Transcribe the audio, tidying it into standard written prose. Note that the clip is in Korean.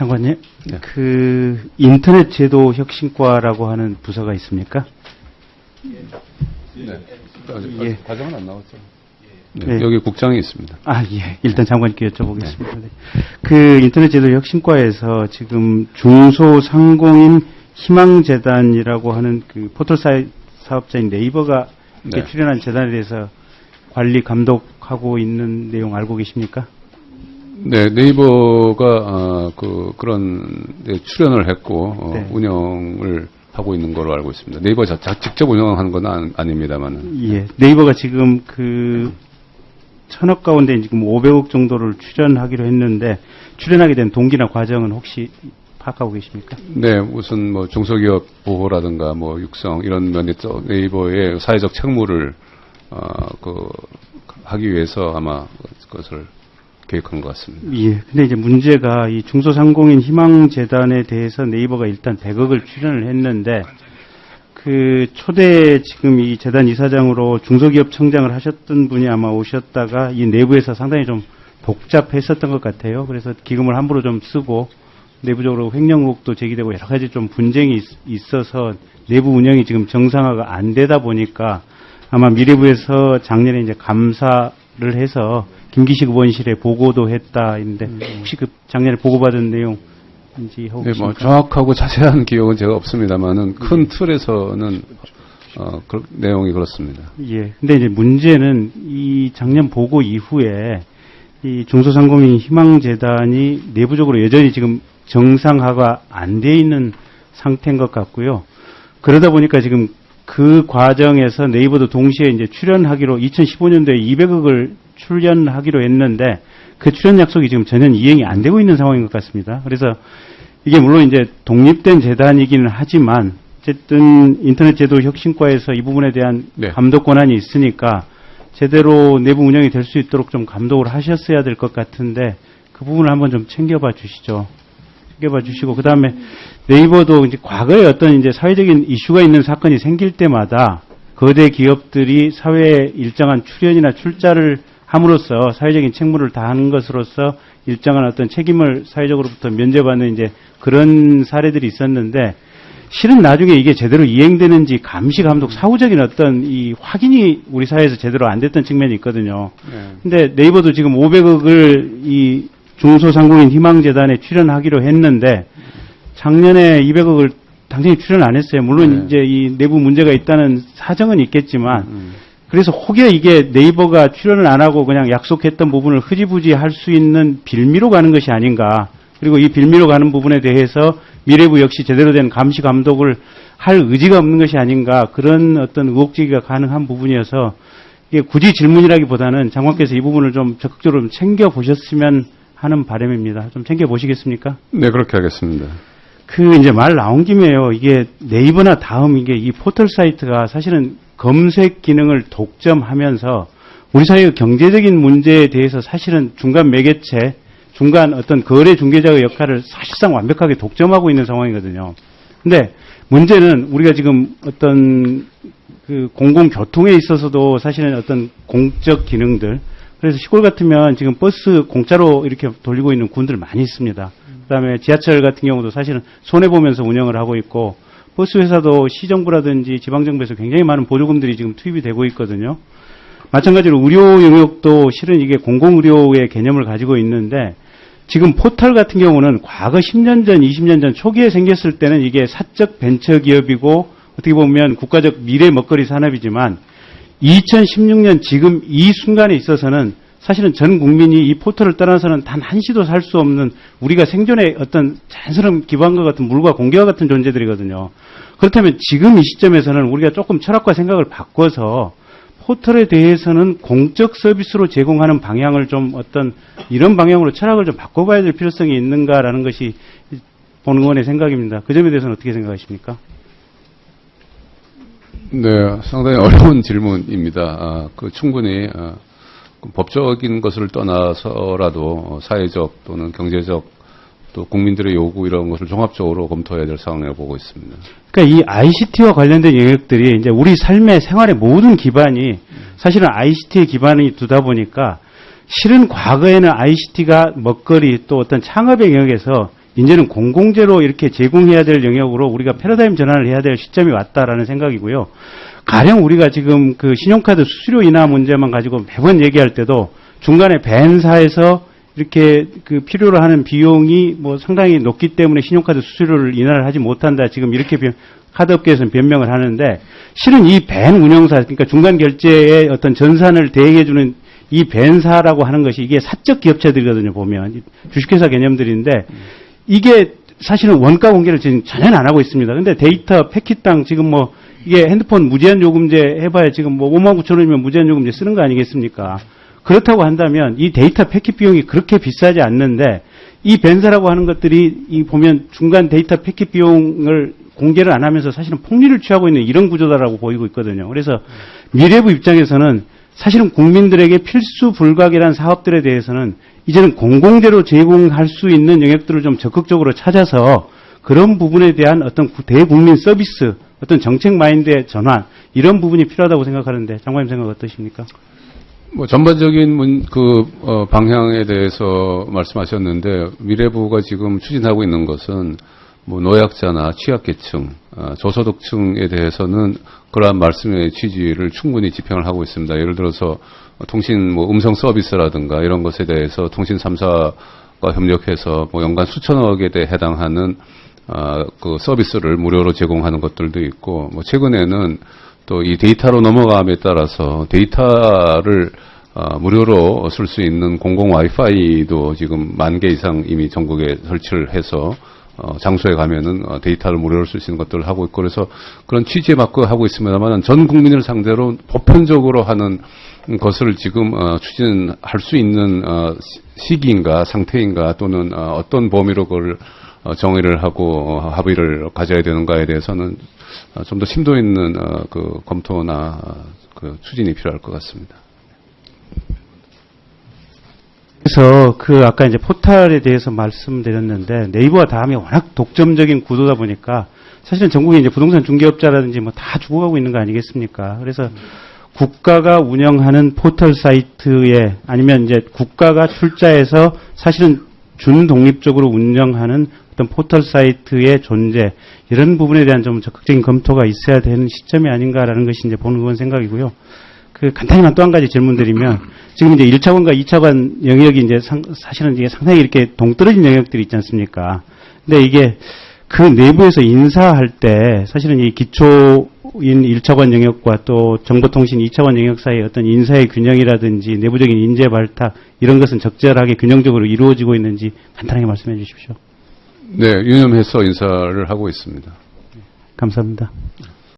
장관님, 네. 그 인터넷 제도 혁신과라고 하는 부서가 있습니까? 네. 예. 과정은 안 나왔죠. 네. 네. 여기 국장이 있습니다. 아, 예. 일단 장관님께 여쭤보겠습니다. 네. 그 인터넷 제도 혁신과에서 지금 중소상공인 희망재단이라고 하는 그 포털 사업자인 네이버가 네. 출연한 재단에 대해서 관리 감독하고 있는 내용 알고 계십니까? 네, 네이버가 그런 데 출연을 했고 네. 운영을 하고 있는 걸로 알고 있습니다. 네이버 직접 운영하는 건 아닙니다만은. 예. 네이버가 지금 그 1,000억 가운데 지금 500억 정도를 출연하기로 했는데 출연하게 된 동기나 과정은 혹시 파악하고 계십니까? 네, 무슨 뭐 중소기업 보호라든가 뭐 육성 이런 면에서 네이버의 사회적 책무를 하기 위해서 아마 그것을 계획한 것 같습니다. 예. 근데 이제 문제가 이 중소상공인 희망재단에 대해서 네이버가 일단 100억을 출연을 했는데 그 초대 지금 이 재단 이사장으로 중소기업 청장을 하셨던 분이 아마 오셨다가 이 내부에서 상당히 좀 복잡했었던 것 같아요. 그래서 기금을 함부로 좀 쓰고 내부적으로 횡령 의혹도 제기되고 여러 가지 좀 분쟁이 있어서 내부 운영이 지금 정상화가 안 되다 보니까 아마 미래부에서 작년에 이제 감사를 해서 김기식 의원실에 보고도 했다 했는데 혹시 그 작년에 보고받은 내용인지 혹시 네, 뭐 정확하고 자세한 기억은 제가 없습니다만은 큰 틀에서는 그 내용이 그렇습니다. 예. 근데 이제 문제는 이 작년 보고 이후에 이 중소상공인 희망재단이 내부적으로 여전히 지금 정상화가 안 돼 있는 상태인 것 같고요. 그러다 보니까 지금 그 과정에서 네이버도 동시에 이제 출연하기로 2015년도에 200억을 출연하기로 했는데 그 출연 약속이 지금 전혀 이행이 안 되고 있는 상황인 것 같습니다. 그래서 이게 물론 이제 독립된 재단이기는 하지만 어쨌든 인터넷 제도 혁신과에서 이 부분에 대한 네. 감독 권한이 있으니까 제대로 내부 운영이 될 수 있도록 좀 감독을 하셨어야 될 것 같은데 그 부분을 한번 좀 챙겨봐 주시죠. 챙겨봐 주시고 그다음에 네이버도 이제 과거에 어떤 이제 사회적인 이슈가 있는 사건이 생길 때마다 거대 기업들이 사회에 일정한 출연이나 출자를 함으로써 사회적인 책무를 다하는 것으로서 일정한 어떤 책임을 사회적으로부터 면제받는 이제 그런 사례들이 있었는데 실은 나중에 이게 제대로 이행되는지 감시 감독 사후적인 어떤 이 확인이 우리 사회에서 제대로 안 됐던 측면이 있거든요. 네. 근데 네이버도 지금 500억을 이 중소상공인 희망재단에 출연하기로 했는데 작년에 200억을 당연히 출연 안 했어요. 물론 네. 이제 이 내부 문제가 있다는 사정은 있겠지만 그래서 혹여 이게 네이버가 출연을 안 하고 그냥 약속했던 부분을 흐지부지 할 수 있는 빌미로 가는 것이 아닌가. 그리고 이 빌미로 가는 부분에 대해서 미래부 역시 제대로 된 감시 감독을 할 의지가 없는 것이 아닌가. 그런 어떤 의혹 제기가 가능한 부분이어서 이게 굳이 질문이라기보다는 장관께서 이 부분을 좀 적극적으로 좀 챙겨보셨으면 하는 바람입니다. 좀 챙겨보시겠습니까? 네, 그렇게 하겠습니다. 그 이제 말 나온 김에요. 이게 네이버나 다음 이게 이 포털 사이트가 사실은 검색 기능을 독점하면서 우리 사회의 경제적인 문제에 대해서 사실은 중간 매개체, 중간 어떤 거래 중개자의 역할을 사실상 완벽하게 독점하고 있는 상황이거든요. 근데 문제는 우리가 지금 어떤 그 공공교통에 있어서도 사실은 어떤 공적 기능들, 그래서 시골 같으면 지금 버스 공짜로 이렇게 돌리고 있는 군들 많이 있습니다. 그다음에 지하철 같은 경우도 사실은 손해보면서 운영을 하고 있고 버스 회사도 시정부라든지 지방정부에서 굉장히 많은 보조금들이 지금 투입이 되고 있거든요. 마찬가지로 의료 영역도 실은 이게 공공의료의 개념을 가지고 있는데 지금 포털 같은 경우는 과거 10년 전, 20년 전 초기에 생겼을 때는 이게 사적 벤처기업이고 어떻게 보면 국가적 미래 먹거리 산업이지만 2016년 지금 이 순간에 있어서는 사실은 전 국민이 이 포털을 떠나서는 단 한시도 살 수 없는 우리가 생존의 어떤 자연스러운 기반과 같은 물과 공기와 같은 존재들이거든요. 그렇다면 지금 이 시점에서는 우리가 조금 철학과 생각을 바꿔서 포털에 대해서는 공적 서비스로 제공하는 방향을 좀 어떤 이런 방향으로 철학을 좀 바꿔봐야 될 필요성이 있는가라는 것이 본의원의 생각입니다. 그 점에 대해서는 어떻게 생각하십니까? 네, 상당히 어려운 질문입니다. 충분히 법적인 것을 떠나서라도 사회적 또는 경제적 또 국민들의 요구 이런 것을 종합적으로 검토해야 될 상황이라고 보고 있습니다. 그러니까 이 ICT와 관련된 영역들이 이제 우리 삶의 생활의 모든 기반이 사실은 ICT에 기반이 두다 보니까 실은 과거에는 ICT가 먹거리 또 어떤 창업의 영역에서 이제는 공공재로 이렇게 제공해야 될 영역으로 우리가 패러다임 전환을 해야 될 시점이 왔다라는 생각이고요. 가령 우리가 지금 그 신용카드 수수료 인하 문제만 가지고 매번 얘기할 때도 중간에 벤사에서 이렇게 그 필요로 하는 비용이 뭐 상당히 높기 때문에 신용카드 수수료를 인하를 하지 못한다. 지금 이렇게 카드업계에서는 변명을 하는데 실은 이 벤 운영사, 그러니까 중간 결제의 어떤 전산을 대행해주는 이 벤사라고 하는 것이 이게 사적 기업체들이거든요, 보면. 주식회사 개념들인데 이게 사실은 원가 공개를 지금 전혀 안 하고 있습니다. 근데 데이터 패킷당 지금 뭐 이게 핸드폰 무제한 요금제 해봐야 지금 뭐 59,000원이면 무제한 요금제 쓰는 거 아니겠습니까? 그렇다고 한다면 이 데이터 패킷 비용이 그렇게 비싸지 않는데 이 벤사라고 하는 것들이 이 보면 중간 데이터 패킷 비용을 공개를 안 하면서 사실은 폭리를 취하고 있는 이런 구조다라고 보이고 있거든요. 그래서 미래부 입장에서는 사실은 국민들에게 필수 불가결한 사업들에 대해서는 이제는 공공재로 제공할 수 있는 영역들을 좀 적극적으로 찾아서 그런 부분에 대한 어떤 대국민 서비스, 어떤 정책 마인드의 전환, 이런 부분이 필요하다고 생각하는데 장관님 생각 어떠십니까? 뭐 전반적인 방향에 대해서 말씀하셨는데 미래부가 지금 추진하고 있는 것은 뭐 노약자나 취약계층, 저소득층에 대해서는 그러한 말씀의 취지를 충분히 집행을 하고 있습니다. 예를 들어서 통신 뭐 음성 서비스라든가 이런 것에 대해서 통신 3사가 협력해서 뭐 연간 수천억에 대해 해당하는 그 서비스를 무료로 제공하는 것들도 있고, 뭐 최근에는 또 이 데이터로 넘어감에 따라서 데이터를 무료로 쓸 수 있는 공공 와이파이도 지금 10,000개 이상 이미 전국에 설치를 해서 장소에 가면은 데이터를 무료로 쓸 수 있는 것들을 하고 있고, 그래서 그런 취지에 맞고 하고 있습니다만 전 국민을 상대로 보편적으로 하는 것을 지금 추진할 수 있는 시기인가 상태인가 또는 어떤 범위로 그걸 정의를 하고 합의를 가져야 되는가에 대해서는 좀 더 심도 있는 그 검토나 그 추진이 필요할 것 같습니다. 그래서 그 아까 이제 포털에 대해서 말씀드렸는데 네이버와 다음이 워낙 독점적인 구도다 보니까 사실은 전국에 이제 부동산 중개업자라든지 뭐 다 죽어가고 있는 거 아니겠습니까? 그래서 국가가 운영하는 포털 사이트에 아니면 이제 국가가 출자해서 사실은 준독립적으로 운영하는 어떤 포털 사이트의 존재, 이런 부분에 대한 좀 적극적인 검토가 있어야 되는 시점이 아닌가라는 것이 이제 보는 건 생각이고요. 그 간단히만 또 한 가지 질문드리면 지금 이제 1차관과 2차관 영역이 이제 사실은 이게 상당히 이렇게 동떨어진 영역들이 있지 않습니까? 근데 이게 그 내부에서 인사할 때 사실은 이 기초인 1차관 영역과 또 정보통신 2차관 영역 사이의 어떤 인사의 균형이라든지 내부적인 인재 발탁 이런 것은 적절하게 균형적으로 이루어지고 있는지 간단하게 말씀해 주십시오. 네, 유념해서 인사를 하고 있습니다. 감사합니다.